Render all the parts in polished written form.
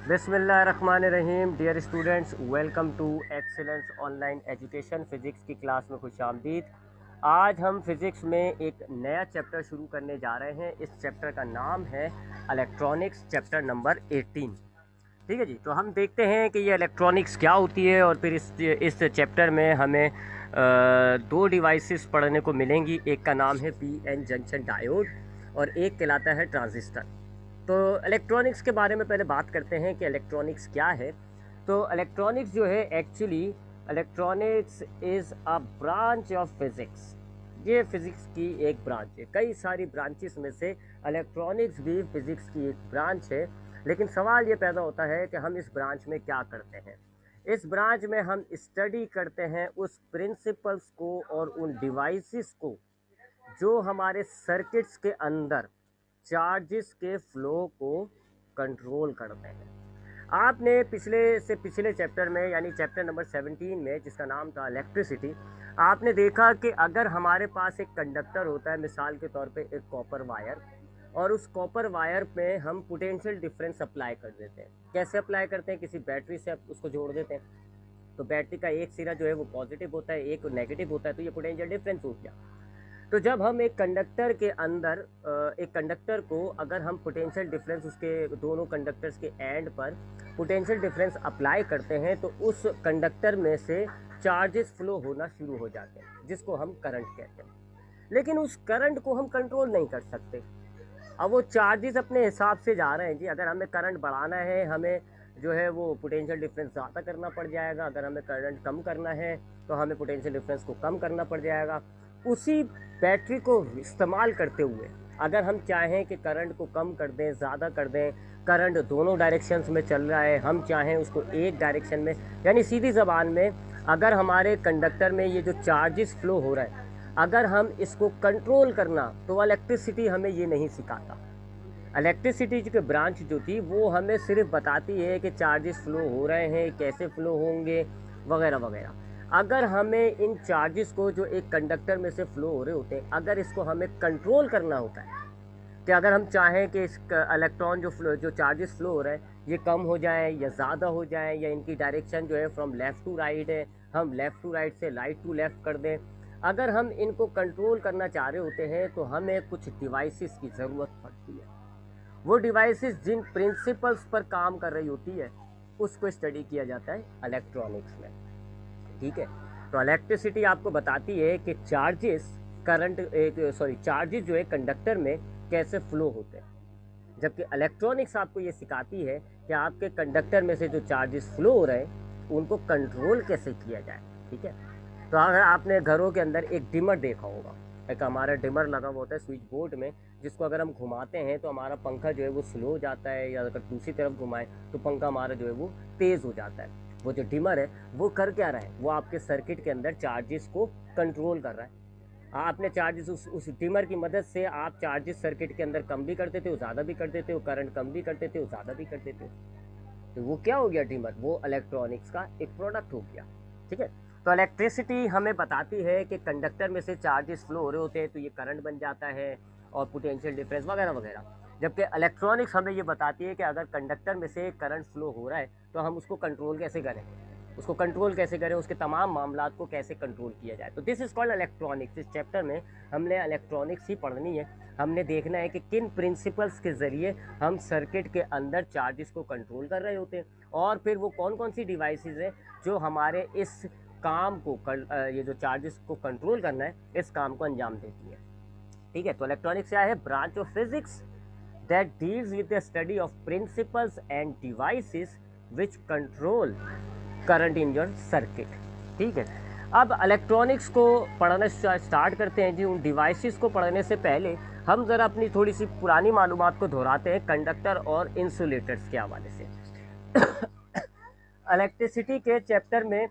बिस्मिल्लाहिर्रहमानिर्रहीम। Dear students, welcome to excellence online education. Physics की class में खुशामदीद। आज हम फ़िज़िक्स में एक नया चैप्टर शुरू करने जा रहे हैं। इस चैप्टर का नाम है इलेक्ट्रॉनिक्स, चैप्टर नंबर 18। ठीक है जी। तो हम देखते हैं कि ये इलेक्ट्रॉनिक्स क्या होती है और फिर इस चैप्टर में हमें दो डिवाइसेस पढ़ने को मिलेंगी। एक का नाम है पी एन जंक्शन डायोड और एक कहलाता है ट्रांजिस्टर। तो इलेक्ट्रॉनिक्स के बारे में पहले बात करते हैं कि इलेक्ट्रॉनिक्स क्या है। तो इलेक्ट्रॉनिक्स जो है actually electronics is a branch of physics. ये फिज़िक्स की एक ब्रांच है। कई सारी ब्रांचेस में से इलेक्ट्रॉनिक्स भी फिज़िक्स की एक ब्रांच है। लेकिन सवाल ये पैदा होता है कि हम इस ब्रांच में क्या करते हैं। इस ब्रांच में हम स्टडी करते हैं उस प्रिंसिपल्स को और उन डिवाइसेस को जो हमारे सर्किट्स के अंदर चार्जेस के फ्लो को कंट्रोल करते हैं। आपने पिछले चैप्टर में यानी चैप्टर नंबर 17 में, जिसका नाम था इलेक्ट्रिसिटी, आपने देखा कि अगर हमारे पास एक कंडक्टर होता है, मिसाल के तौर पे एक कॉपर वायर, और उस कॉपर वायर पे हम पोटेंशियल डिफरेंस अप्लाई कर देते हैं। कैसे अप्लाई करते हैं? किसी बैटरी से उसको जोड़ देते हैं। तो बैटरी का एक सिरा जो है वो पॉजिटिव होता है, एक नेगेटिव होता है, तो ये पोटेंशियल डिफरेंस हो गया। तो जब हम एक कंडक्टर के अंदर एक कंडक्टर को अगर हम पोटेंशियल डिफरेंस उसके दोनों कंडक्टर्स के एंड पर पोटेंशियल डिफरेंस अप्लाई करते हैं तो उस कंडक्टर में से चार्जेस फ्लो होना शुरू हो जाते हैं, जिसको हम करंट कहते हैं। लेकिन उस करंट को हम कंट्रोल नहीं कर सकते। अब वो चार्जेस अपने हिसाब से जा रहे हैं जी। अगर हमें करंट बढ़ाना है, हमें जो है वो पोटेंशियल डिफरेंस ज़्यादा करना पड़ जाएगा। अगर हमें करंट कम करना है तो हमें पोटेंशियल डिफरेंस को कम करना पड़ जाएगा। उसी बैटरी को इस्तेमाल करते हुए अगर हम चाहें कि करंट को कम कर दें, ज़्यादा कर दें, करंट दोनों डायरेक्शंस में चल रहा है, हम चाहें उसको एक डायरेक्शन में, यानी सीधी ज़बान में अगर हमारे कंडक्टर में ये जो चार्जेस फ्लो हो रहा है, अगर हम इसको कंट्रोल करना, तो इलेक्ट्रिसिटी हमें ये नहीं सिखाता। इलेक्ट्रिसिटी की ब्रांच जो थी वो हमें सिर्फ बताती है कि चार्जेस फ्लो हो रहे हैं, कैसे फ्लो होंगे, वगैरह वगैरह। अगर हमें इन चार्जेस को जो एक कंडक्टर में से फ्लो हो रहे होते हैं, अगर इसको हमें कंट्रोल करना होता है कि अगर हम चाहें कि इस इलेक्ट्रॉन जो चार्जेस फ्लो हो रहे हैं ये कम हो जाए या ज़्यादा हो जाए, या इनकी डायरेक्शन जो है फ्रॉम लेफ़्ट टू राइट है, हम लेफ़्ट टू राइट से राइट टू लेफ़्ट कर दें। अगर हम इनको कंट्रोल करना चाह रहे होते हैं तो हमें कुछ डिवाइसेस की ज़रूरत पड़ती है। वो डिवाइसेस जिन प्रिंसिपल्स पर काम कर रही होती है उसको स्टडी किया जाता है इलेक्ट्रॉनिक्स में। ठीक है। तो इलेक्ट्रिसिटी आपको बताती है कि चार्जेस जो है कंडक्टर में कैसे फ्लो होते हैं, जबकि इलेक्ट्रॉनिक्स आपको ये सिखाती है कि आपके कंडक्टर में से जो चार्जेस फ्लो हो रहे हैं उनको कंट्रोल कैसे किया जाए। ठीक है। तो अगर आपने घरों के अंदर एक डिमर देखा होगा, एक हमारा डिमर लगा हुआ होता है स्विच बोर्ड में, जिसको अगर हम घुमाते हैं तो हमारा पंखा जो है वो स्लो हो जाता है, या अगर दूसरी तरफ घुमाएं तो पंखा हमारा जो है वो तेज़ हो जाता है। वो जो डिमर है वो कर क्या रहा है? वो आपके सर्किट के अंदर चार्जेस को कंट्रोल कर रहा है। आपने चार्जेस उस डिमर की मदद से आप चार्जेस सर्किट के अंदर कम भी कर देते हो, ज़्यादा भी कर देते हो, करंट कम भी कर देते हो, ज़्यादा भी कर देते हो। तो वो क्या हो गया? डिमर। वो इलेक्ट्रॉनिक्स का एक प्रोडक्ट हो गया। ठीक है। तो इलेक्ट्रिसिटी हमें बताती है कि कंडक्टर में से चार्जेस फ्लो हो रहे होते हैं तो ये करंट बन जाता है और पोटेंशियल डिफरेंस वगैरह वगैरह। जबकि इलेक्ट्रॉनिक्स हमें ये बताती है कि अगर कंडक्टर में से करंट फ्लो हो रहा है तो हम उसको कंट्रोल कैसे करें, उसको कंट्रोल कैसे करें, उसके तमाम मामलात को कैसे कंट्रोल किया जाए। तो दिस इज़ कॉल्ड इलेक्ट्रॉनिक्स। इस चैप्टर में हमने इलेक्ट्रॉनिक्स ही पढ़नी है। हमने देखना है कि किन प्रिंसिपल्स के ज़रिए हम सर्किट के अंदर चार्जेस को कंट्रोल कर रहे होते हैं, और फिर वो कौन कौन सी डिवाइसेस हैं जो हमारे इस काम को ये जो चार्जेस को कंट्रोल करना है, इस काम को अंजाम देती है। ठीक है। तो इलेक्ट्रॉनिक्स क्या है? Branch of physics that deals with the study of principles and devices which control current in your circuit। ठीक है। अब इलेक्ट्रॉनिक्स को पढ़ना स्टार्ट करते हैं जी। उन डिवाइसेस को पढ़ने से पहले हम ज़रा अपनी थोड़ी सी पुरानी मालूमात को दोहराते हैं कंडक्टर और इंसुलेटर्स के हवाले से। इलेक्ट्रिसिटी के चैप्टर में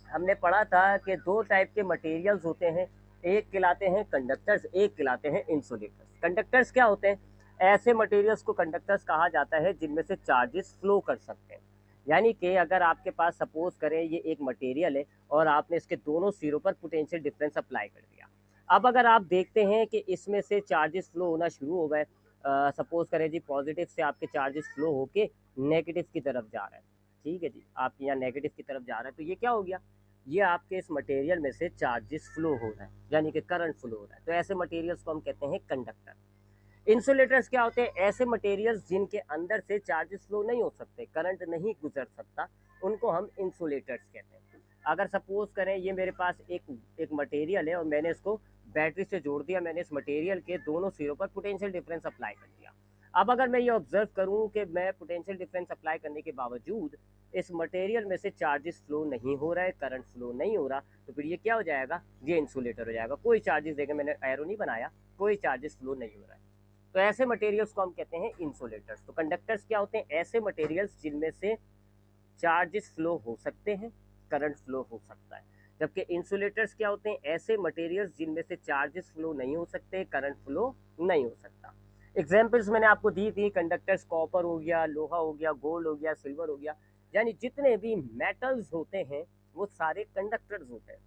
हमने पढ़ा था कि दो टाइप के मटेरियल्स होते हैं, एक कहलाते हैं कंडक्टर्स, एक कहलाते हैं इंसुलेटर्स। कंडक्टर्स क्या होते हैं? ऐसे मटेरियल्स को कंडक्टर्स कहा जाता है जिनमें से चार्जेस फ्लो कर सकते हैं। यानी कि अगर आपके पास सपोज करें ये एक मटेरियल है और आपने इसके दोनों सिरों पर पोटेंशियल डिफरेंस अप्लाई कर दिया। अब अगर आप देखते हैं कि इसमें से चार्जेस फ्लो होना शुरू हो गए, सपोज करें जी पॉजिटिव से आपके चार्जेस फ्लो होके नेगेटिव की तरफ जा रहे हैं, ठीक है जी, आप यहाँ नेगेटिव की तरफ जा रहे हैं, तो ये क्या हो गया, ये आपके इस मटेरियल में से चार्जेस फ्लो हो रहा है, यानी कि करंट फ्लो हो रहा है, तो ऐसे मटेरियल्स को हम कहते हैं कंडक्टर। इंसुलेटर्स क्या होते हैं, ऐसे मटेरियल्स जिनके अंदर से चार्जेस फ्लो नहीं हो सकते, करंट नहीं गुजर सकता, उनको हम इंसुलेटर्स कहते हैं। अगर सपोज करें ये मेरे पास एक मटेरियल है और मैंने इसको बैटरी से जोड़ दिया, मैंने इस मटेरियल के दोनों सिरों पर पोटेंशियल डिफरेंस अप्लाई कर दिया। अब अगर मैं ये ऑब्जर्व करूं कि मैं पोटेंशियल डिफरेंस अप्लाई करने के बावजूद इस मटेरियल में से चार्जेस फ्लो नहीं हो रहा है, करंट फ्लो नहीं हो रहा, तो फिर ये क्या हो जाएगा, ये इंसुलेटर हो जाएगा। कोई चार्जेस, देखें मैंने एरो नहीं बनाया, कोई चार्जेस फ्लो नहीं हो रहा है, तो ऐसे मटेरियल्स को हम कहते हैं इंसुलेटर्स। तो कंडक्टर्स क्या होते हैं, ऐसे मटेरियल्स जिनमें से चार्जेस फ्लो हो सकते हैं, करंट फ्लो हो सकता है। जबकि इंसुलेटर्स क्या होते हैं, ऐसे मटेरियल्स जिनमें से चार्जेस फ्लो नहीं हो सकते, करंट फ्लो नहीं हो सकता। एग्जाम्पल्स मैंने आपको दी थी, कंडक्टर्स कॉपर हो गया, लोहा हो गया, गोल्ड हो गया, सिल्वर हो गया, यानी जितने भी मेटल्स होते हैं वो सारे कंडक्टर्स होते हैं।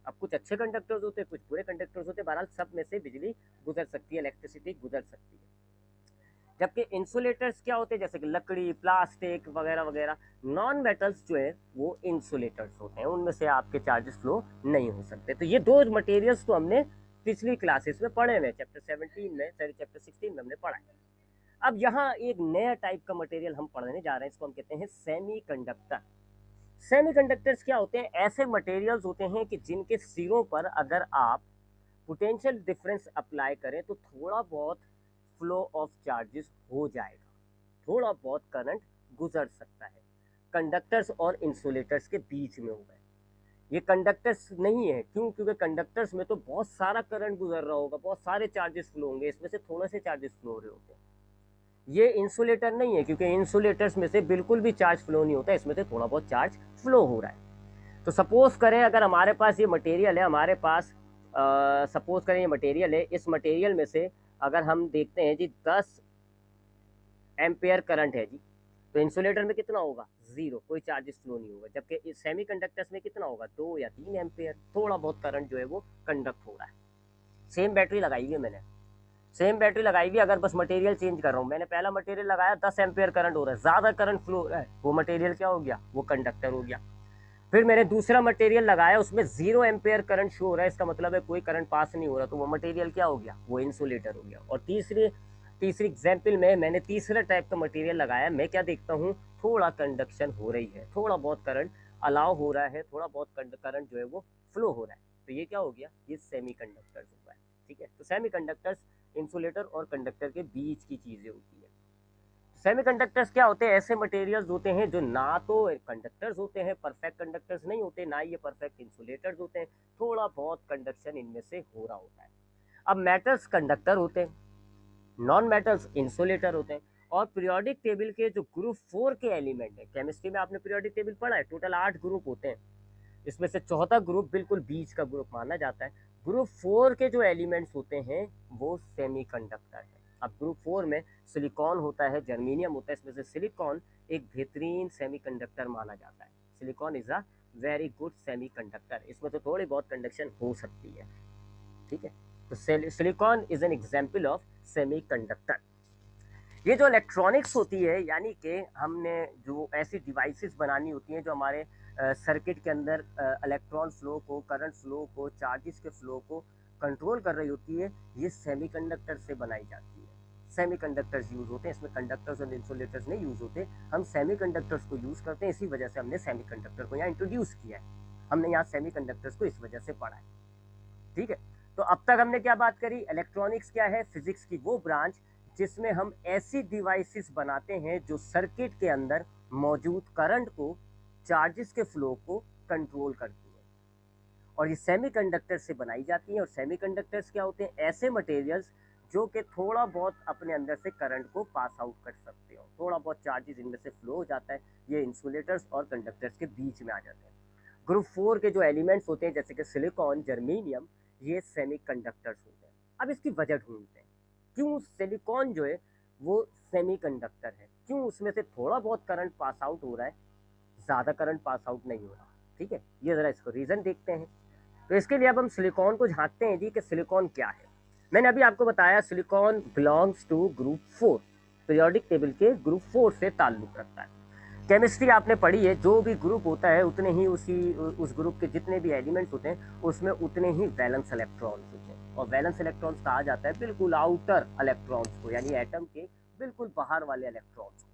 अब कुछ अच्छे कंडक्टर्स होते हैं, कुछ बुरे कंडक्टर्स होते हैं, बहरहाल सब में से बिजली गुजर सकती है, इलेक्ट्रिसिटी गुजर सकती है। जबकि इंसुलेटर्स क्या होते हैं, जैसे कि लकड़ी, प्लास्टिक वगैरह वगैरह, नॉन मेटल्स जो है वो इंसुलेटर्स होते हैं, उनमें से आपके चार्जेस फ्लो नहीं हो सकते। तो ये दो मटेरियल्स तो हमने पिछली क्लासेस में पढ़े हुए, चैप्टर 17 में, सॉरी चैप्टर 16 में हमने पढ़ा है। अब यहाँ एक नया टाइप का मटेरियल हम पढ़ने जा रहे हैं, इसको हम कहते हैं सेमीकंडक्टर। सेमीकंडक्टर्स क्या होते हैं, ऐसे मटेरियल्स होते हैं कि जिनके सिरों पर अगर आप पोटेंशियल डिफरेंस अप्लाई करें तो थोड़ा बहुत फ्लो ऑफ चार्जेस हो जाएगा, थोड़ा बहुत करंट गुजर सकता है। कंडक्टर्स और इंसुलेटर्स के बीच में हो गए, ये कंडक्टर्स नहीं है, क्यों, क्योंकि कंडक्टर्स में तो बहुत सारा करंट गुजर रहा होगा, बहुत सारे चार्जेस फ्लो होंगे, इसमें से थोड़े से चार्जेस फ्लो हो रहे होते हैं। ये इंसुलेटर नहीं है, क्योंकि इंसुलेटर्स में से बिल्कुल भी चार्ज फ्लो नहीं होता, इसमें से थोड़ा बहुत चार्ज फ्लो हो रहा है। तो सपोज करें अगर हमारे पास ये मटेरियल है, हमारे पास सपोज करें ये मटेरियल है, इस मटेरियल में से अगर हम देखते हैं जी 10 एम्पेयर करंट है जी, तो इंसुलेटर में कितना होगा, जीरो, कोई चार्जेस फ्लो नहीं होगा। जबकि इस सेमी कंडक्टर्स में कितना होगा, 2 या 3 एम्पेयर, थोड़ा बहुत करंट जो है वो कंडक्ट हो रहा है। सेम बैटरी लगाई हुई है मैंने, सेम बैटरी लगाई हुई, अगर बस मटेरियल चेंज कर रहा हूँ, मैंने पहला मटेरियल लगाया 10 एम्पेयर करंट हो रहा है, ज़्यादा करंट फ्लो हो रहा है, वो मटेरियल क्या हो गया, वो कंडक्टर हो गया। फिर मैंने दूसरा मटेरियल लगाया, उसमें 0 एम्पेयर करंट शो हो रहा है, इसका मतलब है कोई करंट पास नहीं हो रहा, तो वो मटेरियल क्या हो गया, वो इंसुलेटर हो गया। और तीसरी एग्जाम्पल में मैंने तीसरा टाइप का मटेरियल लगाया, मैं क्या देखता हूँ, थोड़ा कंडक्शन हो रही है, थोड़ा बहुत करंट अलाउ हो रहा है, थोड़ा बहुत करंट जो है वो फ्लो हो रहा है, तो ये क्या हो गया, ये सेमी कंडक्टर्स होगा है। ठीक है, तो सेमी कंडक्टर्स इंसुलेटर और कंडक्टर के बीच की चीज़ें होती है। सेमीकंडक्टर्स क्या होते हैं, ऐसे मटेरियल्स होते हैं जो ना तो कंडक्टर्स होते हैं, परफेक्ट कंडक्टर्स नहीं होते, ना ये परफेक्ट इंसुलेटर्स होते हैं, थोड़ा बहुत कंडक्शन इनमें से हो रहा होता है। अब मेटल्स कंडक्टर होते हैं, नॉन मेटल्स इंसुलेटर होते हैं। और पीरियोडिक टेबल के जो ग्रुप 4 के एलिमेंट है, केमिस्ट्री में आपने पीरियोडिक टेबल पढ़ा है, टोटल 8 ग्रुप होते हैं, इसमें से चौथा ग्रुप बिल्कुल बीच का ग्रुप माना जाता है। ग्रुप 4 के जो एलिमेंट्स होते हैं वो सेमीकंडक्टर है। अब ग्रुप 4 में सिलिकॉन होता है, जर्मेनियम होता है, इसमें से सिलिकॉन एक बेहतरीन सेमीकंडक्टर माना जाता है। Silicon is a very good semiconductor, इसमें तो थोड़ी बहुत कंडक्शन हो सकती है। ठीक है, तो silicon is an example of semiconductor. ये जो इलेक्ट्रॉनिक्स होती है, यानी कि हमने जो ऐसी डिवाइसेस बनानी होती हैं जो हमारे सर्किट के अंदर इलेक्ट्रॉन फ्लो को, करंट फ्लो को, चार्जेस के फ्लो को कंट्रोल कर रही होती है, ये सेमीकंडक्टर से बनाई जाती है। सेमीकंडक्टर्स यूज़ होते हैं, इसमें कंडक्टर्स और इंसुलेटर्स नहीं यूज़ होते, हम सेमीकंडक्टर्स को यूज़ करते हैं, इसी वजह से हमने सेमीकंडक्टर को यहाँ इंट्रोड्यूस किया है, हमने यहाँ सेमीकंडक्टर्स को इस वजह से पढ़ा है। ठीक है, तो अब तक हमने क्या बात करी, इलेक्ट्रॉनिक्स क्या है, फिजिक्स की वो ब्रांच जिसमें हम ऐसी डिवाइसेस बनाते हैं जो सर्किट के अंदर मौजूद करंट को, चार्जेस के फ्लो को कंट्रोल करती है, और ये सेमीकंडक्टर से बनाई जाती हैं। और सेमीकंडक्टर्स क्या होते हैं, ऐसे मटेरियल्स जो कि थोड़ा बहुत अपने अंदर से करंट को पास आउट कर सकते हो, थोड़ा बहुत चार्जेस इनमें से फ्लो हो जाता है, ये इंसुलेटर्स और कंडक्टर्स के बीच में आ जाते हैं। ग्रुप 4 के जो एलिमेंट्स होते हैं जैसे कि सिलिकॉन, जर्मेनियम, ये सेमीकंडक्टर्स होते हैं। अब इसकी वजह ढूंढते हैं, क्यों सिलिकॉन जो है वो सेमीकंडक्टर है, क्यों उसमें से थोड़ा बहुत करंट पास आउट हो रहा है, ज़्यादा करंट पास आउट नहीं हो रहा। ठीक है, ये ज़रा इसको रीज़न देखते हैं। तो इसके लिए अब हम सिलिकॉन को झांकते हैं जी कि सिलिकॉन क्या है। मैंने अभी आपको बताया silicon belongs to group 4, periodic table के ग्रुप 4 से ताल्लुक रखता है। केमिस्ट्री आपने पढ़ी है, जो भी ग्रुप होता है उतने ही उस ग्रुप के जितने भी एलिमेंट्स होते हैं उसमें उतने ही वैलेंस इलेक्ट्रॉन्स होते हैं, और वैलेंस इलेक्ट्रॉन्स कहा जाता है बिल्कुल आउटर इलेक्ट्रॉन्स को, यानी एटम के बिल्कुल बाहर वाले इलेक्ट्रॉन्स को।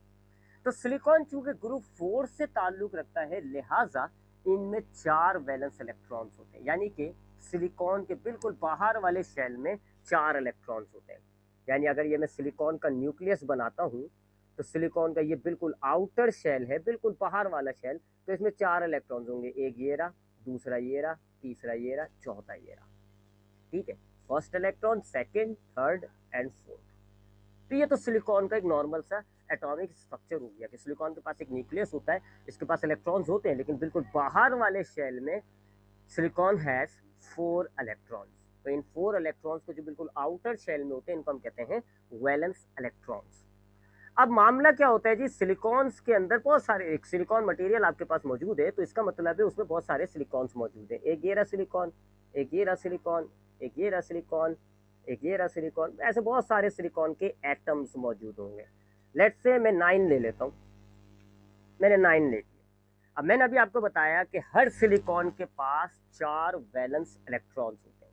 तो सिलिकॉन चूंकि ग्रुप 4 से ताल्लुक रखता है, लिहाजा इनमें 4 वैलेंस इलेक्ट्रॉन्स होते हैं, यानी कि सिलिकॉन के बिल्कुल बाहर वाले शेल में 4 इलेक्ट्रॉन्स होते हैं। यानी अगर ये मैं सिलिकॉन का न्यूक्लियस बनाता हूँ, तो सिलिकॉन का ये बिल्कुल आउटर शेल है, बिल्कुल बाहर वाला शेल, तो इसमें 4 इलेक्ट्रॉन्स होंगे, एक ये रहा, दूसरा ये रहा, तीसरा ये रहा, चौथा ये रहा। ठीक है, first electron, second, third and fourth. तो ये तो सिलिकॉन का एक नॉर्मल सा एटॉमिक स्ट्रक्चर हो गया कि सिलिकॉन के पास एक न्यूक्लियस होता है, इसके पास इलेक्ट्रॉन्स होते हैं, लेकिन बिल्कुल बाहर वाले शेल में सिलिकॉन हैज 4 इलेक्ट्रॉन्स। तो इन 4 इलेक्ट्रॉन्स को जो बिल्कुल आउटर शेल में होते हैं, इनको हम कहते हैं वैलेंस इलेक्ट्रॉन्स। अब मामला क्या होता है जी, सिलिकॉन्स के अंदर बहुत सारे, एक सिलिकॉन मटेरियल आपके पास मौजूद है, तो इसका मतलब है उसमें बहुत सारे सिलिकॉन्स मौजूद है। एक ये रहा सिलिकॉन, एक ये रहा सिलिकॉन, एक ये रहा सिलिकॉन, एक ये रहा सिलिकॉन, ऐसे बहुत सारे सिलिकॉन के एटम्स मौजूद होंगे। लेट्स से मैं 9 ले लेता हूँ, मैंने 9 ले लिया। अब मैंने अभी आपको बताया कि हर सिलिकॉन के पास 4 वैलेंस इलेक्ट्रॉन्स होते हैं।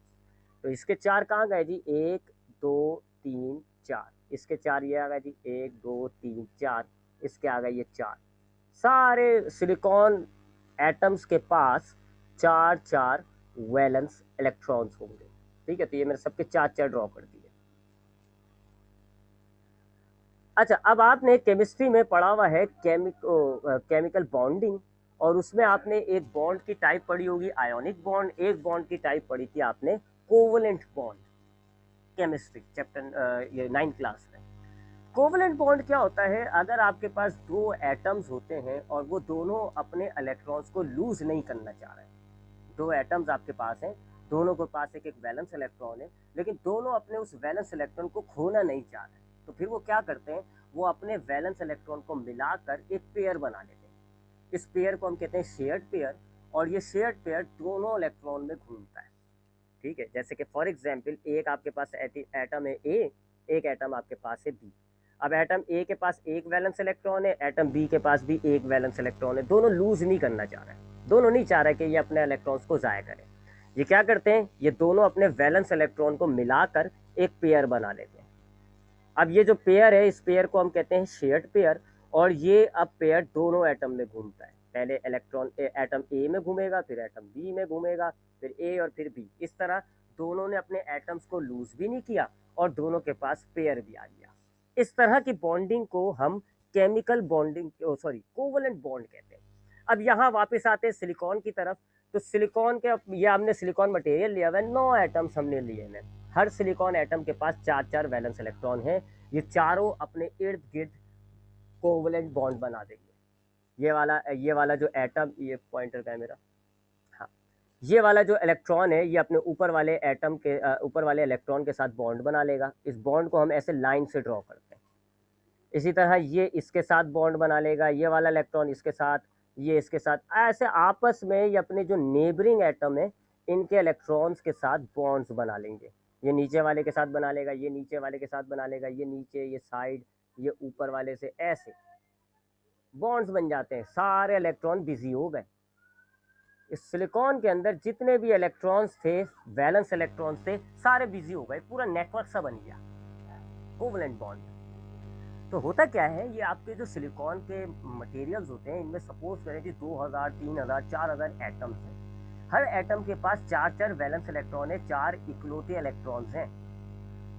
तो इसके 4 कहाँ गए जी, 1 2 3 4, इसके 4 ये आ गए जी, 1 2 3 4, इसके आ गए ये 4। सारे सिलिकॉन एटम्स के पास 4 4 वैलेंस इलेक्ट्रॉन्स होंगे। ठीक है, तो ये मैंने सबके 4 4 ड्रॉ कर दिए। अच्छा, अब आपने केमिस्ट्री में पढ़ा हुआ है केमिकल बॉन्डिंग, और उसमें आपने एक बॉन्ड की टाइप पढ़ी होगी आयोनिक बॉन्ड, एक बॉन्ड की टाइप पढ़ी थी आपने कोवलेंट बॉन्ड, केमिस्ट्री चैप्टर ये 9 क्लास में। कोवलेंट बॉन्ड क्या होता है, अगर आपके पास 2 एटम्स होते हैं और वो दोनों अपने इलेक्ट्रॉन्स को लूज नहीं करना चाह रहे हैं, 2 एटम्स आपके पास हैं, दोनों के पास एक एक वैलेंस इलेक्ट्रॉन है, लेकिन दोनों अपने उस वैलेंस इलेक्ट्रॉन को खोना नहीं चाह रहे, तो फिर वो क्या करते हैं, वो अपने वैलेंस इलेक्ट्रॉन को मिलाकर एक पेयर बना लेते हैं। इस पेयर को हम कहते हैं शेयर्ड पेयर, और ये शेयर्ड पेयर दोनों इलेक्ट्रॉन में घूमता है। ठीक है, जैसे कि फॉर एग्जांपल एक आपके पास एटम है ए, एक एटम आपके पास है बी। अब एटम ए के पास एक वैलेंस इलेक्ट्रॉन है, एटम बी के पास भी एक वैलेंस इलेक्ट्रॉन है, दोनों लूज नहीं करना चाह रहे हैं, दोनों नहीं चाह रहे कि ये अपने इलेक्ट्रॉन्स को ज़ाया करें। ये क्या करते हैं, ये दोनों अपने वैलेंस इलेक्ट्रॉन को मिलाकर एक पेयर बना लेते हैं। अब ये जो पेयर है, इस पेयर को हम कहते हैं शेयर्ड पेयर, और ये अब पेयर दोनों एटम में घूमता है। पहले इलेक्ट्रॉन एटम ए में घूमेगा, फिर एटम बी में घूमेगा, फिर ए और फिर बी, इस तरह दोनों ने अपने एटम्स को लूज भी नहीं किया और दोनों के पास पेयर भी आ गया। इस तरह की बॉन्डिंग को हम chemical bonding, sorry covalent bond कहते हैं। अब यहाँ वापस आते हैं सिलिकॉन की तरफ। तो सिलिकॉन के, ये हमने सिलिकॉन मटेरियल लिया हुआ है, 9 एटम्स हमने लिए हैं। हर सिलिकॉन एटम के पास 4 4 वैलेंस इलेक्ट्रॉन है, ये चारों अपने इर्द गिर्द कोवलेंट बॉन्ड बना देंगे। ये वाला जो एटम, ये पॉइंटर का है मेरा, हाँ, ये वाला जो इलेक्ट्रॉन है, ये अपने ऊपर वाले एटम के ऊपर वाले इलेक्ट्रॉन के साथ बॉन्ड बना लेगा। इस बॉन्ड को हम ऐसे लाइन से ड्रॉ करते हैं। इसी तरह ये इसके साथ बॉन्ड बना लेगा, ये वाला इलेक्ट्रॉन इसके साथ, ये इसके साथ, ऐसे आपस में ये अपने जो नेबरिंग एटम है इनके इलेक्ट्रॉन्स के साथ बॉन्ड्स बना लेंगे। ये नीचे वाले के साथ बना लेगा, ये नीचे वाले के साथ बना लेगा, ये नीचे, ये साइड, ये ऊपर वाले से, ऐसे बॉन्ड्स बन जाते हैं। सारे इलेक्ट्रॉन बिजी हो गए। इस सिलिकॉन के अंदर जितने भी इलेक्ट्रॉन्स थे, वैलेंस इलेक्ट्रॉन्स थे, सारे बिजी हो गए, पूरा नेटवर्क सा बन गया कोवलेंट बॉन्ड। तो होता क्या है, ये आपके जो सिलिकॉन के मटेरियल्स होते हैं, इनमें सपोज करें कि 2000 3000 4000 एटम्स हैं। हर एटम के पास 4 4 वैलेंस इलेक्ट्रॉन है, 4 इकलौते इलेक्ट्रॉन्स हैं।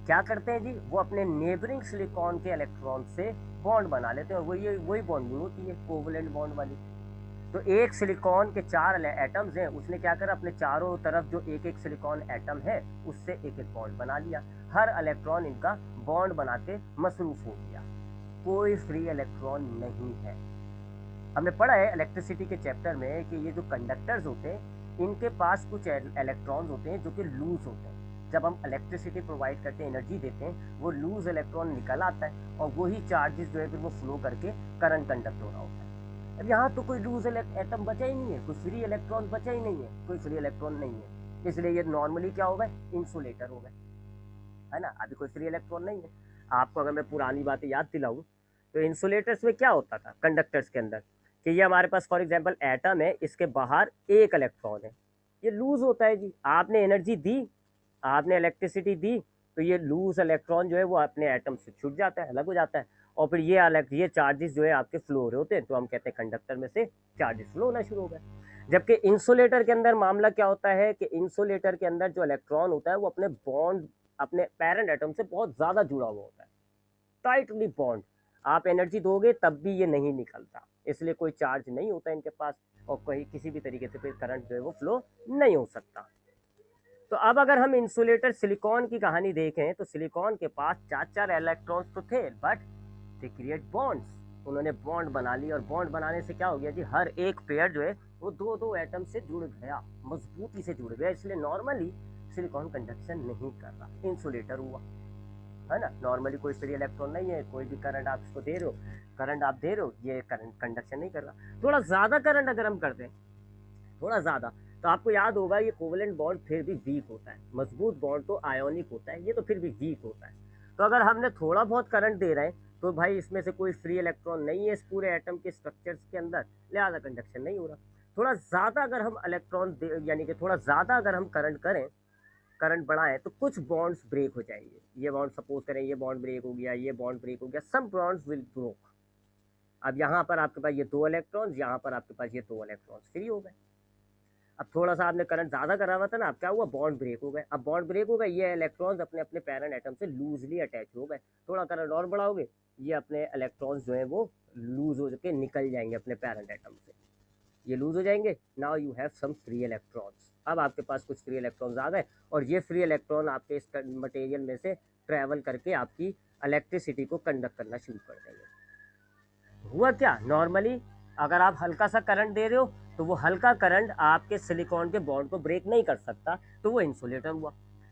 क्या करते हैं जी, वो अपने नेबरिंग सिलिकॉन के इलेक्ट्रॉन से बॉन्ड बना लेते हैं, और वही बॉन्डिंग होती है कोवलेंट बॉन्ड वाली। तो एक सिलिकॉन के 4 एटम्स हैं, उसने क्या करा, अपने चारों तरफ जो एक एक सिलिकॉन एटम है उससे एक एक बॉन्ड बना लिया। हर इलेक्ट्रॉन इनका बॉन्ड बना के मसरूफ हो गया, कोई फ्री इलेक्ट्रॉन नहीं है। हमने पढ़ा है इलेक्ट्रिसिटी के चैप्टर में कि ये जो कंडक्टर्स होते हैं, इनके पास कुछ इलेक्ट्रॉन्स होते हैं जो कि लूज होते हैं। जब हम इलेक्ट्रिसिटी प्रोवाइड करते हैं, एनर्जी देते हैं, वो लूज इलेक्ट्रॉन निकल आता है, और वही चार्जेस जो है फिर वो फ्लो करके करंट कंडक्ट हो रहा होता है। अब यहाँ तो कोई लूज एटम बचा ही नहीं है, कोई फ्री इलेक्ट्रॉन बचा ही नहीं है, कोई फ्री इलेक्ट्रॉन नहीं है, इसलिए ये नॉर्मली क्या होगा, इंसुलेटर होगा। है ना, अभी कोई फ्री इलेक्ट्रॉन नहीं है। आपको अगर मैं पुरानी बातें याद दिलाऊं तो इंसुलेटर्स में क्या होता था कंडक्टर्स के अंदर, कि ये हमारे पास फॉर एग्जांपल एटम है, इसके बाहर एक इलेक्ट्रॉन है, ये लूज होता है जी। आपने एनर्जी दी, आपने इलेक्ट्रिसिटी दी, तो ये लूज इलेक्ट्रॉन जो है वो अपने एटम से छूट जाता है, अलग हो जाता है, और फिर ये चार्जेस जो है आपके फ्लो हो रहे होते हैं, तो हम कहते हैं कंडक्टर में से चार्जेस फ्लो होना शुरू हो गए। जबकि इंसुलेटर के अंदर मामला क्या होता है कि इंसुलेटर के अंदर जो इलेक्ट्रॉन होता है वो अपने बॉन्ड, अपने पेरेंट एटम से बहुत ज़्यादा जुड़ा हुआ होता है, टाइटली बॉन्ड। आप एनर्जी दोगे तब भी ये नहीं निकलता, इसलिए कोई चार्ज नहीं होता इनके पास, और कोई किसी भी तरीके से फिर करंट जो है वो फ्लो नहीं हो सकता। तो अब अगर हम इंसुलेटर सिलिकॉन की कहानी देखें तो सिलिकॉन के पास चार चार इलेक्ट्रॉन्स तो थे, बट दे क्रिएट बॉन्ड्स। उन्होंने बॉन्ड बना ली, और बॉन्ड बनाने से क्या हो गया जी, हर एक पेयर जो है वो दो दो एटम से जुड़ गया, मजबूती से जुड़ गया, इसलिए नॉर्मली सिलिकॉन कंडक्शन नहीं कर रहा, इंसुलेटर हुआ, है ना। नॉर्मली कोई फ्री इलेक्ट्रॉन नहीं है, कोई भी करंट आप इसको दे रहे हो, करंट आप दे रहे हो, ये करंट कंडक्शन नहीं कर रहा। थोड़ा ज़्यादा करंट अगर हम करते हैं, थोड़ा ज़्यादा, तो आपको याद होगा ये कोवेलेंट बॉन्ड फिर भी वीक होता है, मजबूत बॉन्ड तो आयोनिक होता है, ये तो फिर भी वीक होता है। तो अगर हमने थोड़ा बहुत करंट दे रहे हैं तो भाई इसमें से कोई फ्री इलेक्ट्रॉन नहीं है इस पूरे एटम के स्ट्रक्चर्स के अंदर, लिहाजा कंडक्शन नहीं हो रहा। थोड़ा ज़्यादा अगर हम इलेक्ट्रॉन दे, यानी कि थोड़ा ज़्यादा अगर हम करंट करें, करंट बढ़ाएं, तो कुछ बॉन्ड्स ब्रेक हो जाएंगे। ये बॉन्ड सपोज करें, ये बॉन्ड ब्रेक हो गया, ये बॉन्ड ब्रेक हो गया, सम बॉन्ड्स विल ब्रोक। अब यहाँ पर आपके पास ये दो इलेक्ट्रॉन्स, यहाँ पर आपके पास ये दो इलेक्ट्रॉन्स फ्री हो गए। अब थोड़ा सा आपने करंट ज़्यादा करा हुआ था ना, अब क्या हुआ, बॉन्ड ब्रेक हो गए। अब बॉन्ड ब्रेक हो गए, ये इलेक्ट्रॉन्स अपने अपने पेरेंट एटम से लूजली अटैच हो गए। थोड़ा करंट और बढ़ाओगे, ये अपने इलेक्ट्रॉन्स जो है वो लूज हो के निकल जाएंगे अपने पेरेंट एटम से, ये लूज हो जाएंगे। Now you have some free electrons, अब आपके पास कुछ फ्री इलेक्ट्रॉन्स आ गए, और ये फ्री इलेक्ट्रॉन आपके इस मटेरियल में से ट्रैवल करके आपकी इलेक्ट्रिसिटी को कंडक्ट करना शुरू कर देंगे। हुआ क्या, नॉर्मली अगर आप हल्का सा करंट दे रहे हो तो वो हल्का करंट आपके सिलिकॉन के बॉन्ड को ब्रेक नहीं कर सकता, तो वो इंसुलेटर हुआ।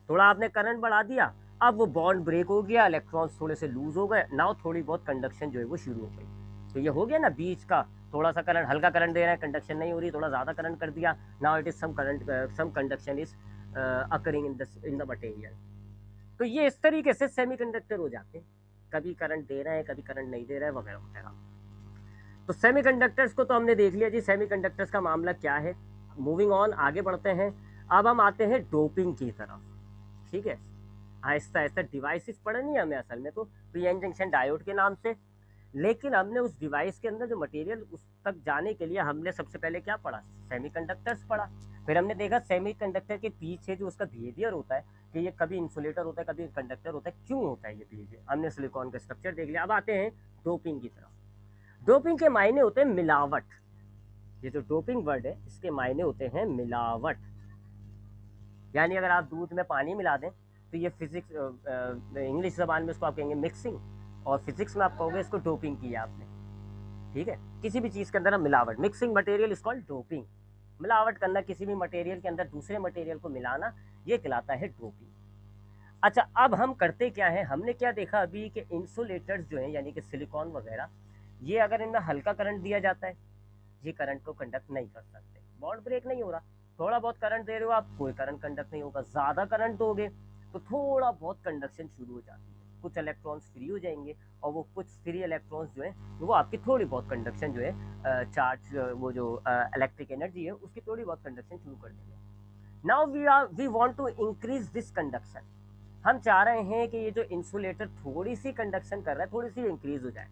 थोड़ा आपने करंट बढ़ा दिया, अब वो बॉन्ड ब्रेक हो गया, इलेक्ट्रॉन्स थोड़े से लूज हो गए, नाउ थोड़ी बहुत कंडक्शन जो है वो शुरू हो गई। तो ये हो गया ना बीच का, थोड़ा सा करंट, हल्का करंट दे रहा है, कंडक्शन नहीं हो रही, थोड़ा ज़्यादा करंट कर दिया, now it is some current, some conduction is occurring in the material. तो ये इस तरीके से सेमीकंडक्टर हो जाते हैं, कभी करंट दे रहे हैं, कभी करंट नहीं दे रहा है, वगैरह वगैरह। तो सेमीकंडक्टर्स को तो हमने देख लिया जी, सेमीकंडक्टर्स का मामला क्या है। मूविंग ऑन, आगे बढ़ते हैं। अब हम आते हैं डोपिंग की तरफ, ठीक है। आहिस्ता आहिस्ता डिवाइसेस पढ़नी है हमें असल में तो पी एन जंक्शन डायोड के नाम से, लेकिन हमने उस डिवाइस के अंदर जो मटेरियल उस तक जाने के लिए हमने सबसे पहले क्या पढ़ा, सेमीकंडक्टर्स पढ़ा। फिर हमने देखा सेमीकंडक्टर के पीछे जो उसका बिहेवियर होता है, कि ये कभी इंसुलेटर होता है, कभी कंडक्टर होता है, क्यों होता है ये बिहेवियर, हमने सिलिकॉन का स्ट्रक्चर देख लिया। अब आते हैं डोपिंग की तरफ। डोपिंग के मायने होते हैं मिलावट। ये जो डोपिंग वर्ड है इसके मायने होते हैं मिलावट, यानी अगर आप दूध में पानी मिला दें तो ये फिजिक्स, इंग्लिश जबान में इसको आप कहेंगे मिक्सिंग, और फिजिक्स में आप कहोगे इसको डोपिंग किया आपने, ठीक है। किसी भी चीज़ के अंदर हम मिलावट, mixing material is called doping. मिलावट करना, किसी भी मटेरियल के अंदर दूसरे मटेरियल को मिलाना, ये कहलाता है डोपिंग। अच्छा, अब हम करते क्या है, हमने क्या देखा अभी कि इंसुलेटर्स जो हैं यानी कि सिलिकॉन वगैरह, ये अगर इनमें हल्का करंट दिया जाता है, ये करंट को कंडक्ट नहीं कर सकते, बॉन्ड ब्रेक नहीं हो रहा। थोड़ा बहुत करंट दे रहे हो आप, कोई करंट कंडक्ट नहीं होगा। ज़्यादा करंट दोगे तो थोड़ा बहुत कंडक्शन शुरू हो जाती है, कुछ इलेक्ट्रॉन्स फ्री हो जाएंगे, और वो कुछ फ्री इलेक्ट्रॉन्स जो है वो आपकी थोड़ी बहुत कंडक्शन जो है, चार्ज, वो जो इलेक्ट्रिक एनर्जी है उसकी थोड़ी बहुत कंडक्शन शुरू कर देंगे। Now we want to increase this conduction. हम चाह रहे हैं कि ये जो इंसुलेटर थोड़ी सी कंडक्शन कर रहा है, थोड़ी सी इंक्रीज हो जाए।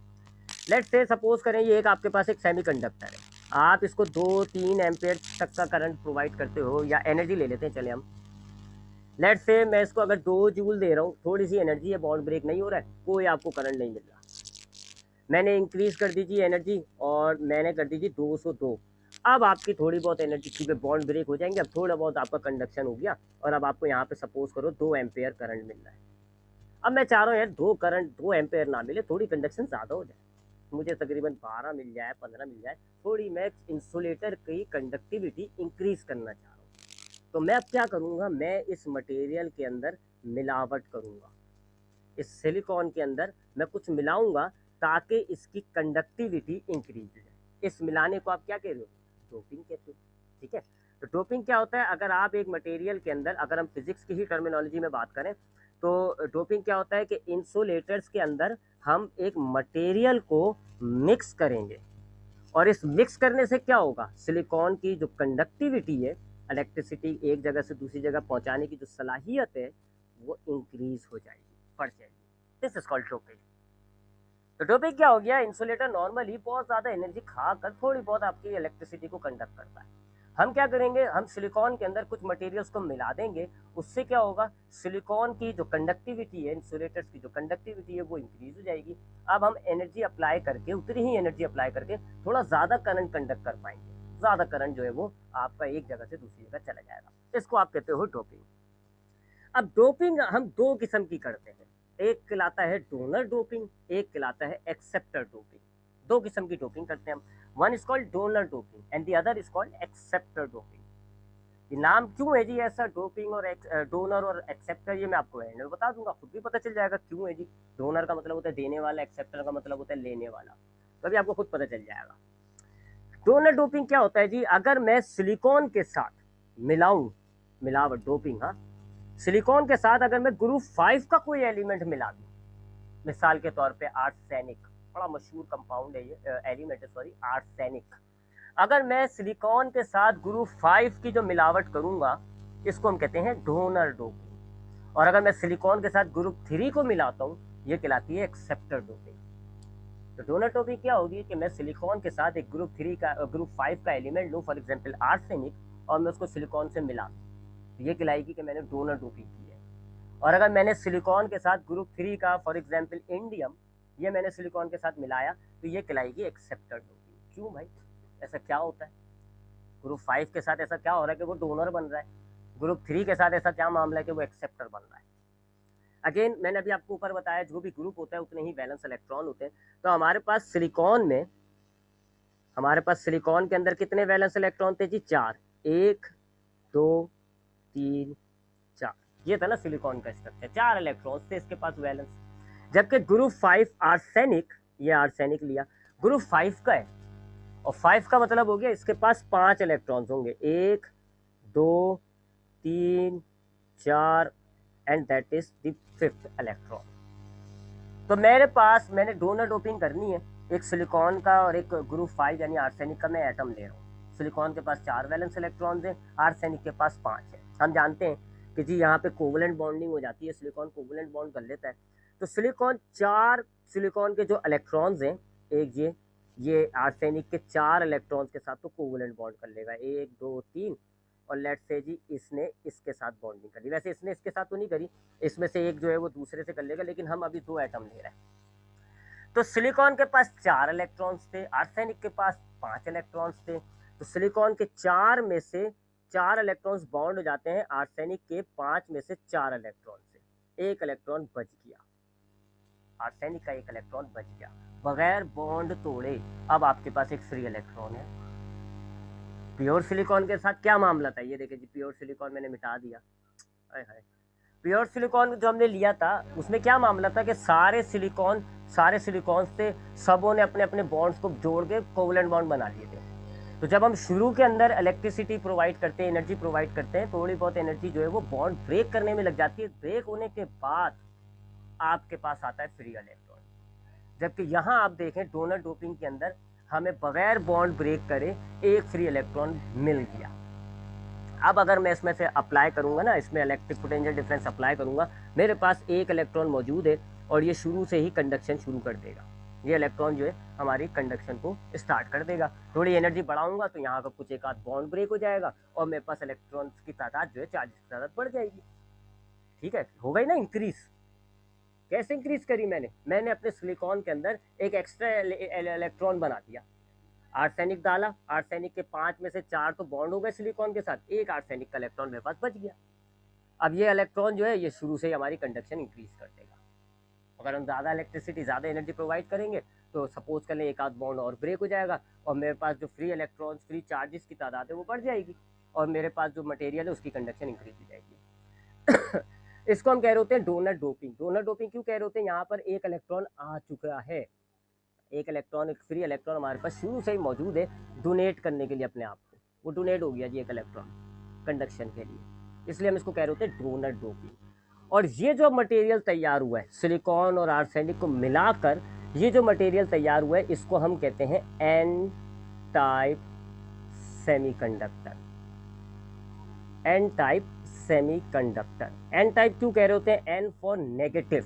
लेट्स से सपोज करें ये एक आपके पास एक सेमीकंडक्टर है, आप इसको 2-3 एम्पेयर तक का करंट प्रोवाइड करते हो, या एनर्जी ले लेते हैं चले हम। लेट्स से मैं इसको अगर 2 जूल दे रहा हूँ, थोड़ी सी एनर्जी है, बॉन्ड ब्रेक नहीं हो रहा है, कोई आपको करंट नहीं मिल रहा। मैंने इंक्रीज कर दीजिए एनर्जी, और मैंने कर दीजिए 202। अब आपकी थोड़ी बहुत एनर्जी, क्योंकि बॉन्ड ब्रेक हो जाएंगे, अब थोड़ा बहुत आपका कंडक्शन हो गया, और अब आपको यहाँ पे सपोज करो 2 एम्पेयर करंट मिल रहा है। अब मैं चाह रहा हूँ यार 2 एम्पेयर ना मिले, थोड़ी कंडक्शन ज़्यादा हो जाए, मुझे तकरीबन 12 मिल जाए, 15 मिल जाए, थोड़ी मैं इंसुलेटर की कंडक्टिविटी इंक्रीज करना चाह रहा हूँ। तो मैं अब क्या करूँगा, मैं इस मटेरियल के अंदर मिलावट करूँगा, इस सिलिकॉन के अंदर मैं कुछ मिलाऊंगा ताकि इसकी कंडक्टिविटी इंक्रीज हो जाए। इस मिलाने को आप क्या कह रहे हो, डोपिंग कहते हो, ठीक है। तो डोपिंग क्या होता है, अगर आप एक मटेरियल के अंदर, अगर हम फिजिक्स की ही टर्मिनोलॉजी में बात करें, तो डोपिंग क्या होता है कि इंसुलेटर्स के अंदर हम एक मटेरियल को मिक्स करेंगे, और इस मिक्स करने से क्या होगा, सिलिकॉन की जो कंडक्टिविटी है, इलेक्ट्रिसिटी एक जगह से दूसरी जगह पहुंचाने की जो सलाहियत है, वो इंक्रीज हो जाएगी, बढ़ जाएगी। This is called doping. तो डोपिंग क्या हो गया, इंसुलेटर नॉर्मली बहुत ज़्यादा एनर्जी खाकर थोड़ी बहुत आपकी इलेक्ट्रिसिटी को कंडक्ट करता है। हम क्या करेंगे, हम सिलिकॉन के अंदर कुछ मटेरियल्स को मिला देंगे, उससे क्या होगा, सिलिकॉन की जो कंडक्टिविटी है, इंसुलेटर्स की जो कंडक्टिविटी है, वो इंक्रीज हो जाएगी। अब हम एनर्जी अप्लाई करके, उतनी ही एनर्जी अप्लाई करके थोड़ा ज़्यादा करंट कंडक्ट कर पाएंगे, ज़्यादा करंट जो है वो आपका एक जगह से दूसरी जगह चला जाएगा। इसको आप कहते हो डोपिंग। अब डोपिंग हम दो किस्म की करते हैं, एक कहलाता है डोनर डोपिंग, एक कहलाता है एक्सेप्टर डोपिंग। दो किस्म की डोपिंग करते हैं हम, one is called donor doping and the other is called acceptor doping. ये नाम क्यों है जी ऐसा, डोपिंग और डोनर और एक्सेप्टर, ये मैं आपको एंड में बता दूंगा, खुद भी पता चल जाएगा क्यों है जी। डोनर का मतलब होता है देने वाला, एक्सेप्टर का मतलब होता है लेने वाला, तभी आपको खुद पता चल जाएगा। डोनर डोपिंग क्या होता है जी, अगर मैं सिलिकॉन के साथ मिलाऊं, मिलावट डोपिंग, हाँ, सिलिकॉन के साथ अगर मैं ग्रुप 5 का कोई एलिमेंट मिला दूं, मिसाल के तौर पे आर्सेनिक, बड़ा मशहूर कंपाउंड है ये, एलिमेंट है सॉरी, आर्सेनिक। अगर मैं सिलिकॉन के साथ ग्रुप 5 की जो मिलावट करूंगा, इसको हम कहते हैं डोनर डोपिंग। और अगर मैं सिलिकॉन के साथ ग्रुप 3 को मिलाता हूँ, ये कहलाती है एक्सेप्टर डोपिंग। तो डोनर डोपिंग क्या होगी कि मैं सिलिकॉन के साथ एक ग्रुप 5 का एलिमेंट लूँ, फॉर एग्जाम्पल आर्सेनिक, और मैं उसको सिलिकॉन से मिला, तो ये कहलाएगी कि मैंने डोनर डोपिंग की है। और अगर मैंने सिलिकॉन के साथ ग्रुप 3 का फॉर एग्जाम्पल इंडियम, ये मैंने सिलिकॉन के साथ मिलाया, तो ये कहलाएगी एक्सेप्टर डोपिंग। क्यों भाई, ऐसा क्या होता है, ग्रुप 5 के साथ ऐसा क्या हो रहा है कि वो डोनर बन रहा है, ग्रुप 3 के साथ ऐसा क्या मामला है कि वो एक्सेप्टर बन रहा है। अगेन मैंने अभी आपको ऊपर बताया, जो भी ग्रुप होता है उतने ही वैलेंस इलेक्ट्रॉन होते हैं। तो हमारे पास सिलिकॉन में, हमारे पास सिलिकॉन के अंदर कितने वैलेंस इलेक्ट्रॉन थे जी, 4, 1 2 3 4, ये था ना सिलिकॉन का स्ट्रक्चर, 4 इलेक्ट्रॉन थे इसके पास वैलेंस। जबकि ग्रुप 5 आर्सेनिक, ये आर्सेनिक लिया, ग्रुप 5 का है, और 5 का मतलब हो गया इसके पास 5 इलेक्ट्रॉन्स होंगे, 1 2 3 4, and that is the 5th electron. तो मेरे पास, मैंने डोनर डोपिंग करनी है, एक सिलिकॉन का और एक ग्रुप 5 यानी आर्सेनिक का मैं एटम ले रहा हूँ। सिलिकॉन के पास 4 वैलेंस इलेक्ट्रॉन्स हैं, आर्सेनिक के पास 5 है। हम जानते हैं कि जी यहाँ पे कोवलेंट बॉन्डिंग हो जाती है, सिलिकॉन कोवलेंट बॉन्ड कर लेता है। तो सिलिकॉन के जो इलेक्ट्रॉन्स हैं, एक ये आर्सेनिक के 4 इलेक्ट्रॉन्स के साथ तो कोवलेंट बॉन्ड कर लेगा, 1 2 3, और लेट्स से जी इसने इसके साथ बॉन्डिंग करी, वैसे इसने इसके साथ तो नहीं करी, इसमें से एक जो है वो दूसरे से कर लेगा, लेकिन हम अभी 2 एटम ले रहे हैं। तो सिलिकॉन के पास 4 इलेक्ट्रॉन्स थे, आर्सेनिक के पास 5 इलेक्ट्रॉन्स थे। तो सिलिकॉन के 4 में से 4 इलेक्ट्रॉन्स बॉन्ड हो जाते हैं आर्सेनिक के 5 में से 4 इलेक्ट्रॉन से, एक इलेक्ट्रॉन बच गया, आर्सेनिक का एक इलेक्ट्रॉन बच गया बगैर बॉन्ड तोड़े। अब आपके पास एक फ्री इलेक्ट्रॉन है। प्योर सिलिकॉन के साथ क्या मामला था, ये देखिए जी, प्योर सिलिकॉन मैंने मिटा दिया, प्योर सिलिकॉन जो हमने लिया था उसमें क्या मामला था कि सारे सिलिकॉन से सबों ने अपने अपने बॉन्ड्स को जोड़ के कोवलेंट बॉन्ड बना लिए थे। तो जब हम शुरू के अंदर इलेक्ट्रिसिटी प्रोवाइड करते हैं, एनर्जी प्रोवाइड करते हैं, थोड़ी बहुत एनर्जी जो है वो बॉन्ड ब्रेक करने में लग जाती है, ब्रेक होने के बाद आपके पास आता है फ्री इलेक्ट्रॉन। जबकि यहाँ आप देखें डोनर डोपिंग के अंदर हमें बगैर बॉन्ड ब्रेक करे एक फ्री इलेक्ट्रॉन मिल गया। अब अगर मैं इसमें से अप्लाई करूंगा ना, इसमें इलेक्ट्रिक पोटेंशियल डिफरेंस अप्लाई करूंगा, मेरे पास एक इलेक्ट्रॉन मौजूद है और ये शुरू से ही कंडक्शन शुरू कर देगा। ये इलेक्ट्रॉन जो है हमारी कंडक्शन को स्टार्ट कर देगा। थोड़ी एनर्जी बढ़ाऊंगा तो यहाँ का कुछ एक आध बॉन्ड ब्रेक हो जाएगा और मेरे पास इलेक्ट्रॉन्स की तादाद जो है, चार्जेस की तादाद बढ़ जाएगी। ठीक है, हो गई ना इंक्रीज। कैसे इंक्रीज करी मैंने अपने सिलिकॉन के अंदर एक एक्स्ट्रा इलेक्ट्रॉन बना दिया, आर्सेनिक डाला, आर्सेनिक के 5 में से 4 तो बॉन्ड हो गए सिलिकॉन के साथ, एक आर्सेनिक का इलेक्ट्रॉन मेरे पास बच गया। अब ये इलेक्ट्रॉन जो है ये शुरू से ही हमारी कंडक्शन इंक्रीज कर देगा। अगर हम ज़्यादा इलेक्ट्रिसिटी, ज़्यादा एनर्जी प्रोवाइड करेंगे तो सपोज कर लें एक आध बॉन्ड और ब्रेक हो जाएगा और मेरे पास जो फ्री इलेक्ट्रॉन्स, फ्री चार्जेस की तादाद है वो बढ़ जाएगी और मेरे पास जो मटेरियल है उसकी कंडक्शन इंक्रीज हो जाएगी। इसको हम कह रहे होते हैं डोनर डोपिंग। डोनर डोपिंग क्यों कह रहे होते हैं, यहाँ पर एक इलेक्ट्रॉन आ चुका है, एक इलेक्ट्रॉन, एक फ्री इलेक्ट्रॉन हमारे पास शुरू से ही मौजूद है डोनेट करने के लिए अपने आप को, वो डोनेट हो गया जी एक इलेक्ट्रॉन कंडक्शन के लिए, इसलिए हम इसको कह रहे होते हैं डोनर डोपिंग। और ये जो मटेरियल तैयार हुआ है सिलिकॉन और आर्सेनिक को मिलाकर, ये जो मटेरियल तैयार हुआ है इसको हम कहते हैं N type semiconductor. N type semiconductor. N type क्यों कह रहे होते हैं? N for negative.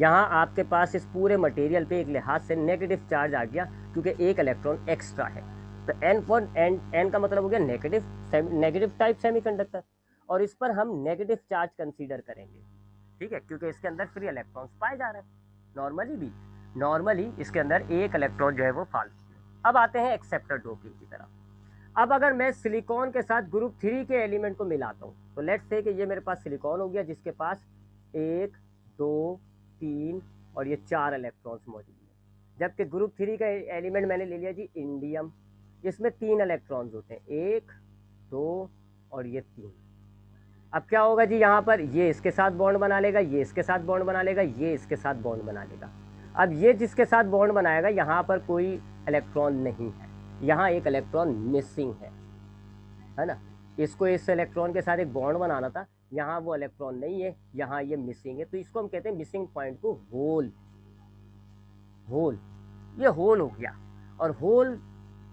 यहाँ आपके पास इस पूरे मटेरियल पे एक लिहाज से नेगेटिव चार्ज आ गया क्योंकि एक इलेक्ट्रॉन एक्स्ट्रा है। तो एन फॉर एन का मतलब हो गया नेगेटिव टाइप सेमीकंडक्टर, और इस पर हम नेगेटिव चार्ज कंसीडर करेंगे, ठीक है, क्योंकि इसके अंदर फ्री इलेक्ट्रॉन्स पाए जा रहे हैं। नॉर्मली इसके अंदर एक इलेक्ट्रॉन जो है वो फाल्तू है। अब आते हैं एक्सेप्टर डोपिंग की तरफ। अब अगर मैं सिलिकॉन के साथ ग्रुप 3 के एलिमेंट को मिलाता हूँ, तो लेट्स से कि ये मेरे पास सिलिकॉन हो गया जिसके पास 1 2 3 और ये 4 इलेक्ट्रॉन्स मौजूद हैं, जबकि ग्रुप 3 का एलिमेंट मैंने ले लिया जी इंडियम, इसमें 3 इलेक्ट्रॉन्स होते हैं, 1 2 और ये 3। अब क्या होगा जी, यहाँ पर ये इसके साथ बॉन्ड बना लेगा, ये इसके साथ बॉन्ड बना लेगा, ये इसके साथ बॉन्ड बना लेगा। अब ये जिसके साथ बॉन्ड बनाएगा यहाँ पर कोई इलेक्ट्रॉन नहीं है, यहाँ एक इलेक्ट्रॉन मिसिंग है ना। इसको इस इलेक्ट्रॉन के साथ एक बॉन्ड बनाना था, यहाँ वो इलेक्ट्रॉन नहीं है, यहाँ ये मिसिंग है, तो इसको हम कहते हैं मिसिंग पॉइंट को होल। ये होल हो गया। और होल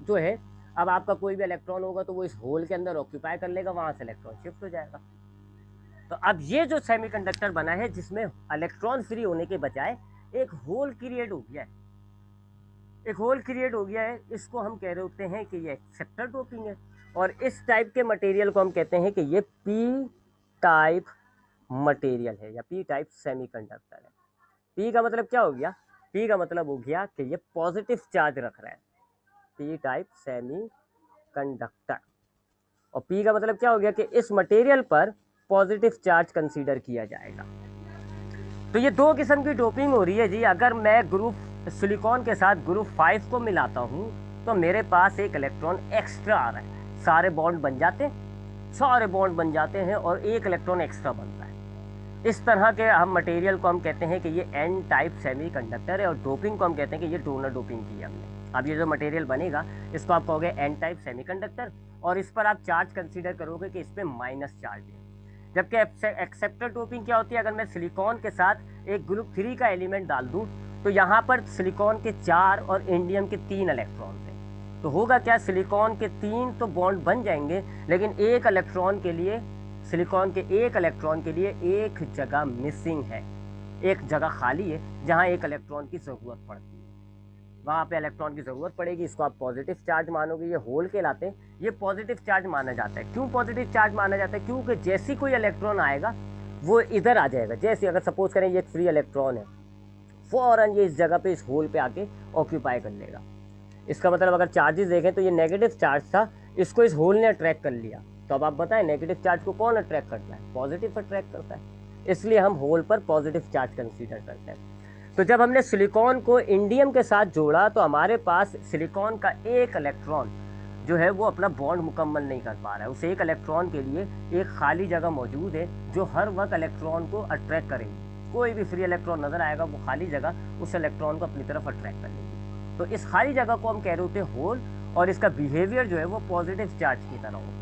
जो है, अब आपका कोई भी इलेक्ट्रॉन होगा तो वो इस होल के अंदर ऑक्यूपाई कर लेगा, वहाँ से इलेक्ट्रॉन शिफ्ट हो जाएगा। तो अब ये जो सेमीकंडक्टर बना है जिसमें इलेक्ट्रॉन फ्री होने के बजाय एक होल क्रिएट हो गया है, इसको हम कह रहे होते हैं कि ये एक्सेप्टर डोपिंग है। और इस टाइप के मटेरियल को हम कहते हैं कि ये पी टाइप मटेरियल है या पी टाइप सेमीकंडक्टर है। पी का मतलब क्या हो गया? पी का मतलब हो गया कि ये पॉजिटिव चार्ज रख रहा है, पी टाइप सेमीकंडक्टर। और पी का मतलब क्या हो गया कि इस मटेरियल पर पॉजिटिव चार्ज कंसीडर किया जाएगा। तो ये 2 किस्म की डोपिंग हो रही है जी। अगर मैं ग्रुप सिलिकॉन के साथ ग्रुप 5 को मिलाता हूँ तो मेरे पास एक इलेक्ट्रॉन एक्स्ट्रा आ रहा है, सारे बॉन्ड बन जाते हैं और एक इलेक्ट्रॉन एक्स्ट्रा बनता है। इस तरह के हम मटेरियल को हम कहते हैं कि ये एन टाइप सेमीकंडक्टर है, और डोपिंग को हम कहते हैं कि ये डोनर डोपिंग की है हमने। अब ये जो मटेरियल बनेगा इसको आप कहोगे एन टाइप सेमीकंडक्टर, और इस पर आप चार्ज कंसीडर करोगे कि इस पर माइनस चार्ज है। जबकि एक्सेप्टर डोपिंग क्या होती है? अगर मैं सिलिकॉन के साथ एक ग्रुप 3 का एलिमेंट डाल दूं तो यहाँ पर सिलिकॉन के 4 और इंडियम के 3 इलेक्ट्रॉन हैं। तो होगा क्या, सिलिकॉन के 3 तो बॉन्ड बन जाएंगे, लेकिन एक इलेक्ट्रॉन के लिए, सिलिकॉन के एक इलेक्ट्रॉन के लिए एक जगह मिसिंग है, एक जगह खाली है जहाँ एक इलेक्ट्रॉन की ज़रूरत पड़ती है, वहाँ पे इलेक्ट्रॉन की ज़रूरत पड़ेगी। इसको आप पॉजिटिव चार्ज मानोगे, ये होल कहलाते हैं, ये पॉजिटिव चार्ज माना जाता है। क्यों पॉजिटिव चार्ज माना जाता है? क्योंकि जैसे कोई इलेक्ट्रॉन आएगा वो इधर आ जाएगा। जैसे अगर सपोज करें ये एक फ्री इलेक्ट्रॉन है, फौरन ये इस जगह पे इस होल पे आके ऑक्यूपाई कर लेगा। इसका मतलब अगर चार्जेस देखें तो ये नेगेटिव चार्ज था, इसको इस होल ने अट्रैक्ट कर लिया। तो अब आप बताएं नेगेटिव चार्ज को कौन अट्रैक्ट करता है? पॉजिटिव अट्रैक्ट करता है, इसलिए हम होल पर पॉजिटिव चार्ज कंसीडर करते हैं। तो जब हमने सिलिकॉन को इंडियम के साथ जोड़ा तो हमारे पास सिलिकॉन का एक इलेक्ट्रॉन जो है वो अपना बॉन्ड मुकम्मल नहीं कर पा रहा है। उस एक इलेक्ट्रॉन के लिए एक खाली जगह मौजूद है जो हर वक्त इलेक्ट्रॉन को अट्रैक्ट करेगी। कोई भी फ्री इलेक्ट्रॉन नज़र आएगा, वो खाली जगह उस इलेक्ट्रॉन को अपनी तरफ अट्रैक्ट कर लेगी। तो इस खाली जगह को हम कह रहे होते हैं होल, और इसका बिहेवियर जो है वो पॉजिटिव चार्ज की तरह होता है।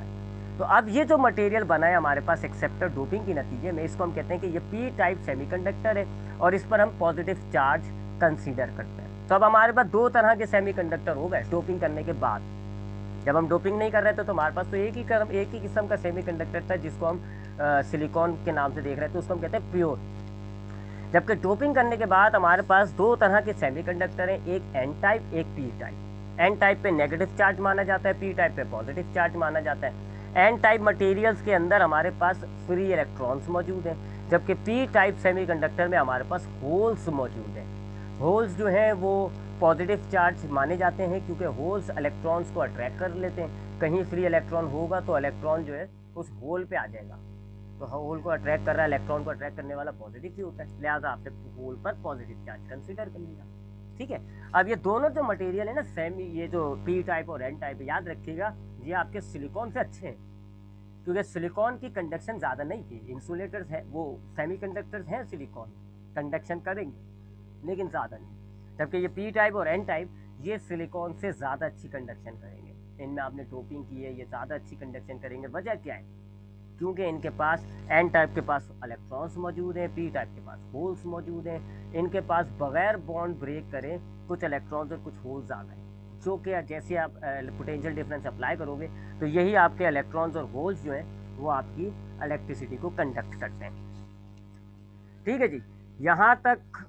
तो अब ये जो मटेरियल बना है हमारे पास एक्सेप्टर डोपिंग के नतीजे में, इसको हम कहते हैं कि ये पी टाइप सेमीकंडक्टर है, और इस पर हम पॉजिटिव चार्ज कंसीडर करते हैं। तो अब हमारे पास 2 तरह के सेमीकंडक्टर हो गए डोपिंग करने के बाद। जब हम डोपिंग नहीं कर रहे थे तो हमारे पास तो एक ही किस्म का सेमीकंडक्टर था जिसको हम सिलिकॉन के नाम से देख रहे थे, उसको हम कहते हैं प्योर। जबकि डोपिंग करने के बाद हमारे पास 2 तरह के सेमीकंडक्टर हैं, एक एन टाइप, एक पी टाइप। एन टाइप पे नेगेटिव चार्ज माना जाता है, पी टाइप पे पॉजिटिव चार्ज माना जाता है। एन टाइप मटेरियल्स के अंदर हमारे पास फ्री इलेक्ट्रॉन्स मौजूद हैं, जबकि पी टाइप सेमीकंडक्टर में हमारे पास होल्स मौजूद हैं। होल्स जो हैं वो पॉजिटिव चार्ज माने जाते हैं क्योंकि होल्स इलेक्ट्रॉन्स को अट्रैक्ट कर लेते हैं। कहीं फ्री इलेक्ट्रॉन होगा तो इलेक्ट्रॉन जो है उस होल पे आ जाएगा, तो होल को अट्रैक्ट कर रहा है, इलेक्ट्रॉन को अट्रैक्ट करने वाला पॉजिटिव ही होता है, लिहाजा आपने होल पर पॉजिटिव चार्ज कंसीडर कर लिया। ठीक है, अब ये दोनों जो मटेरियल है ना, सेमी, ये जो पी टाइप और एन टाइप, याद रखिएगा ये आपके सिलिकॉन से अच्छे हैं, क्योंकि सिलिकॉन की कंडक्शन ज़्यादा नहीं थी। इंसुलेटर्स है, वो सेमीकंडक्टर्स हैं, सिलिकॉन कंडक्शन करेंगे लेकिन ज़्यादा नहीं। जबकि ये पी टाइप और एन टाइप ये सिलिकॉन से ज़्यादा अच्छी कंडक्शन करेंगे। इनमें आपने डोपिंग की है, ये ज़्यादा अच्छी कंडक्शन करेंगे। वजह क्या है? क्योंकि इनके पास एन टाइप के पास इलेक्ट्रॉन्स मौजूद हैं, पी टाइप के पास होल्स मौजूद हैं। इनके पास बगैर बॉन्ड ब्रेक करें कुछ इलेक्ट्रॉन्स और कुछ होल्स आ गए, जो कि जैसे आप पोटेंशियल डिफरेंस अप्लाई करोगे तो यही आपके इलेक्ट्रॉन्स और होल्स जो हैं वो आपकी इलेक्ट्रिसिटी को कंडक्ट करते हैं। ठीक है जी, यहाँ तक